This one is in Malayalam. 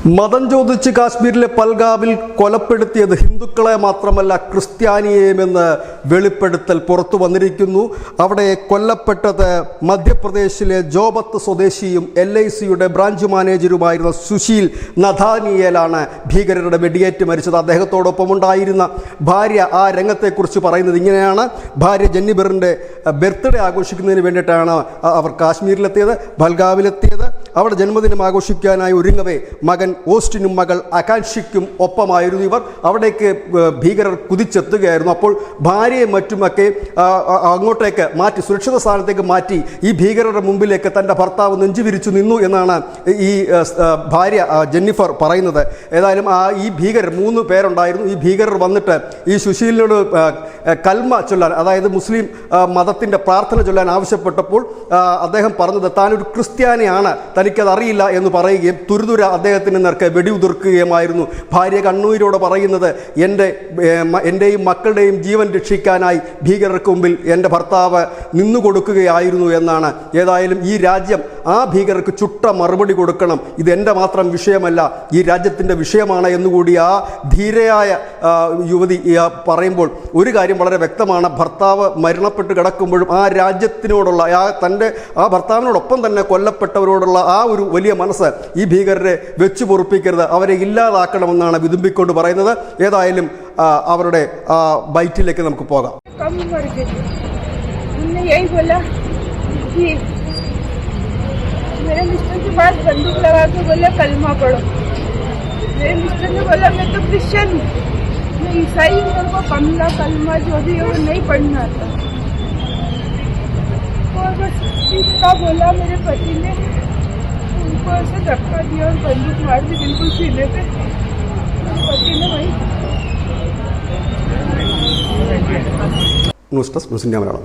മതം ചോദിച്ച് കാശ്മീരിലെ പൽഗാവിൽ കൊലപ്പെടുത്തിയത് ഹിന്ദുക്കളെ മാത്രമല്ല ക്രിസ്ത്യാനിയെയുമെന്ന് വെളിപ്പെടുത്തൽ പുറത്തു വന്നിരിക്കുന്നു. അവിടെ കൊല്ലപ്പെട്ടത് മധ്യപ്രദേശിലെ ജോബത്ത് സ്വദേശിയും LICയുടെ ബ്രാഞ്ച് മാനേജരുമായിരുന്ന സുശീൽ നഥാനിയേലാണ് ഭീകരരുടെ വെടിയേറ്റ് മരിച്ചത്. അദ്ദേഹത്തോടൊപ്പം ഉണ്ടായിരുന്ന ഭാര്യ ആ രംഗത്തെക്കുറിച്ച് പറയുന്നത് ഇങ്ങനെയാണ്. ഭാര്യ ജന്നിബറിൻ്റെ ബർത്ത്ഡേ ആഘോഷിക്കുന്നതിന് വേണ്ടിയിട്ടാണ് അവർ കാശ്മീരിലെത്തിയത്, പൽഗാവിലെത്തിയത്. അവിടെ ജന്മദിനം ആഘോഷിക്കാനായി ഒരുങ്ങവേ മകൻ ഓസ്റ്റിനും മകൾ ആകാൻഷിക്കും ഒപ്പമായിരുന്നു ഇവർ. അവിടേക്ക് ഭീകരർ കുതിച്ചെത്തുകയായിരുന്നു. അപ്പോൾ ഭാര്യയെ മറ്റുമൊക്കെ അങ്ങോട്ടേക്ക് മാറ്റി, സുരക്ഷിത സ്ഥാനത്തേക്ക് മാറ്റി ഈ ഭീകരരുടെ മുമ്പിലേക്ക് തൻ്റെ ഭർത്താവ് നെഞ്ചുവിരിച്ചു നിന്നു എന്നാണ് ഈ ഭാര്യ ജെന്നിഫർ പറയുന്നത്. ഏതായാലും ഈ ഭീകരർ 3 പേരുണ്ടായിരുന്നു. ഈ ഭീകരർ വന്നിട്ട് ഈ സുശീലിനോട് കൽമ ചൊല്ലാൻ, അതായത് മുസ്ലിം മതത്തിൻ്റെ പ്രാർത്ഥന ചൊല്ലാൻ ആവശ്യപ്പെട്ടപ്പോൾ അദ്ദേഹം പറഞ്ഞത് താനൊരു ക്രിസ്ത്യാനിയാണ്, തനിക്കതറിയില്ല എന്ന് പറയുകയും തുരുതുര അദ്ദേഹത്തിന് നേർക്ക് വെടിയുതിർക്കുകയുമായിരുന്നു. ഭാര്യ കണ്ണൂരോട് പറയുന്നത് എൻ്റെയും മക്കളുടെയും ജീവൻ രക്ഷിക്കാനായി ഭീകരർക്ക് മുമ്പിൽ എൻ്റെ ഭർത്താവ് നിന്നുകൊടുക്കുകയായിരുന്നു എന്നാണ്. ഏതായാലും ഈ രാജ്യം ആ ഭീകരർക്ക് ചുട്ട മറുപടി കൊടുക്കണം. ഇത് എൻ്റെ മാത്രം വിഷയമല്ല, ഈ രാജ്യത്തിൻ്റെ വിഷയമാണ് എന്നുകൂടി ആ ധീരയായ യുവതി പറയുമ്പോൾ ഒരു കാര്യം വളരെ വ്യക്തമാണ്. ഭർത്താവ് മരണപ്പെട്ട് കിടക്കുമ്പോഴും ആ രാജ്യത്തിനോടുള്ള ആ ഭർത്താവിനോടൊപ്പം തന്നെ കൊല്ലപ്പെട്ടവരോടുള്ള ആ ഒരു വലിയ മനസ്സ് ഈ ഭീകരരെ വെച്ചു പൊറുപ്പിക്കരുത്, അവരെ ഇല്ലാതാക്കണമെന്നാണ് വിതുമ്പിക്കൊണ്ട് പറയുന്നത്. ഏതായാലും അവരുടെ ബൈറ്റിലേക്ക് നമുക്ക് പോകാം. मेरे मिस्टर के पास बंदूक लगा के बोला कलमा पढ़ो. मेरे मिस्टर ने बोला मैं तो क्रिश्चियन हूँ, मैं ईसाई हूँ, मेरे को कलमा जो भी है वो नहीं पढ़ना आता. और बस इसका बोला मेरे पति ने, उनको ऐसे धक्का दिया और बंदूक मार दी बिल्कुल सीने पे. मेरे पति ने वही. ന്യൂസ് ഡെസ്ക് ന്യൂസിൻ്റെ മലയാളം.